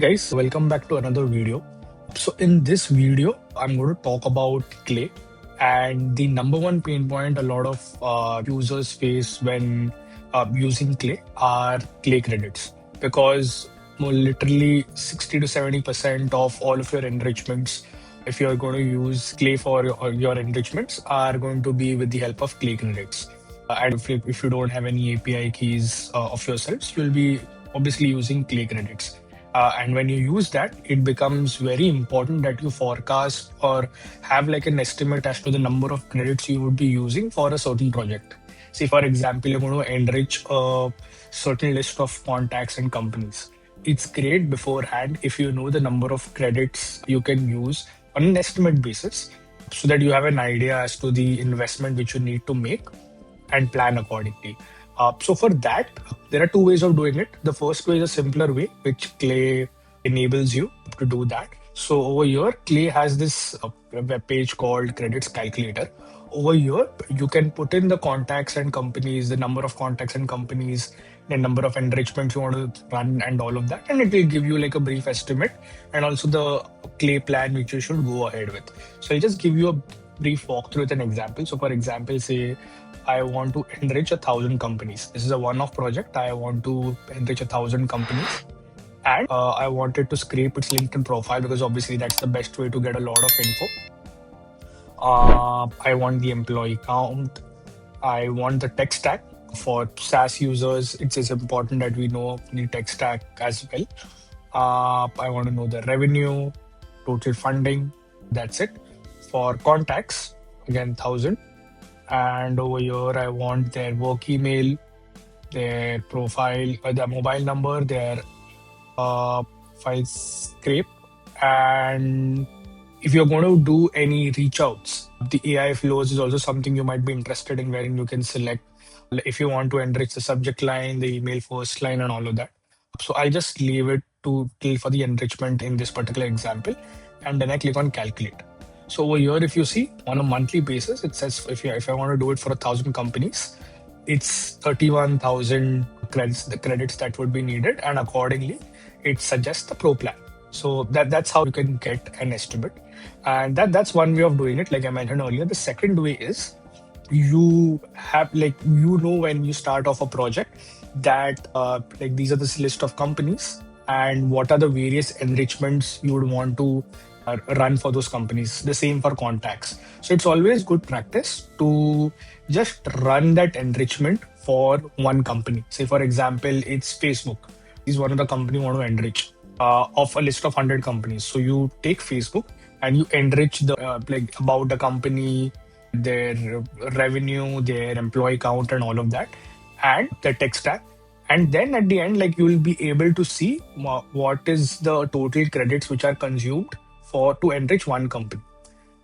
Guys, welcome back to another video. So in this video, I'm going to talk about Clay and the number one pain point a lot of users face when using Clay are Clay credits because literally 60 to 70% of all of your enrichments, if you're going to use Clay for your enrichments, are going to be with the help of Clay credits. And if you don't have any API keys of yourselves, you'll be obviously using Clay credits. And when you use that, it becomes very important that you forecast or have like an estimate as to the number of credits you would be using for a certain project. Say, for example, you're going to enrich a certain list of contacts and companies. It's great beforehand if you know the number of credits you can use on an estimate basis so that you have an idea as to the investment which you need to make and plan accordingly. So for that, there are two ways of doing it. The first way is a simpler way, which Clay enables you to do that. So over here, Clay has this web page called Credits Calculator. Over here, you can put in the contacts and companies, the number of contacts and companies, the number of enrichments you want to run, and all of that. And it will give you like a brief estimate and also the Clay plan which you should go ahead with. So I'll just give you a brief walkthrough with an example. So for example, say I want to enrich 1,000 companies. This is a one-off project. I want to enrich 1,000 companies, and I wanted to scrape its LinkedIn profile because obviously that's the best way to get a lot of info. I want the employee count. I want the tech stack. For SaaS users, it is important that we know the tech stack as well. I want to know the revenue, total funding. That's it. For contacts, again, 1,000. And over here, I want their work email, their profile, their mobile number, their file scrape. And if you're going to do any reach outs, the AI flows is also something you might be interested in, wherein you can select if you want to enrich the subject line, the email first line, and all of that. So I'll just leave it to till for the enrichment in this particular example, and then I click on calculate. So over here, if you see on a monthly basis, it says if I want to do it for 1,000 companies, it's 31,000 credits, the credits that would be needed, and accordingly, it suggests the pro plan. So that's how you can get an estimate, and that's one way of doing it. Like I mentioned earlier, the second way is you have when you start off a project that like these are this list of companies and what are the various enrichments you would want to run for those companies. The same for contacts. So it's always good practice to just run that enrichment for one company. Say for example, it's Facebook is one of the company you want to enrich of a list of 100 companies. So you take Facebook and you enrich the about the company, their revenue, their employee count, and all of that, and the tech stack. And then at the end, like you will be able to see what is the total credits which are consumed for to enrich one company.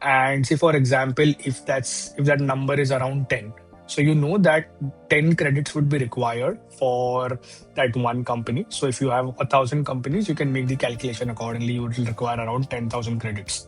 And say for example, if that number is around 10, so you know that 10 credits would be required for that one company. So if you have 1,000 companies, you can make the calculation accordingly. You will require around 10,000 credits.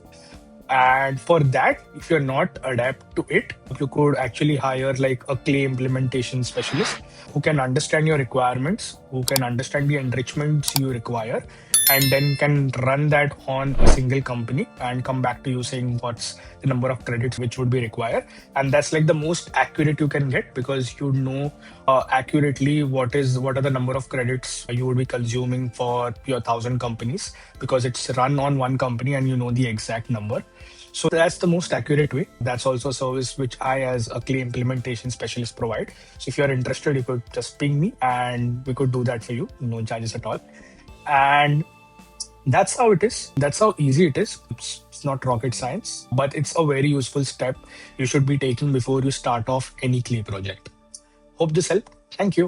And for that, if you're not adept to it, you could actually hire like a Clay implementation specialist who can understand your requirements, who can understand the enrichments you require, and then can run that on a single company and come back to you saying what's the number of credits which would be required. And that's like the most accurate you can get because you know accurately what are the number of credits you would be consuming for your 1,000 companies because it's run on one company and you know the exact number. So that's the most accurate way. That's also a service which I, as a Clay implementation specialist, provide. So if you're interested, you could just ping me and we could do that for you. No charges at all. And that's how it is. That's how easy it is. It's not rocket science, but it's a very useful step you should be taking before you start off any Clay project. Hope this helped. Thank you.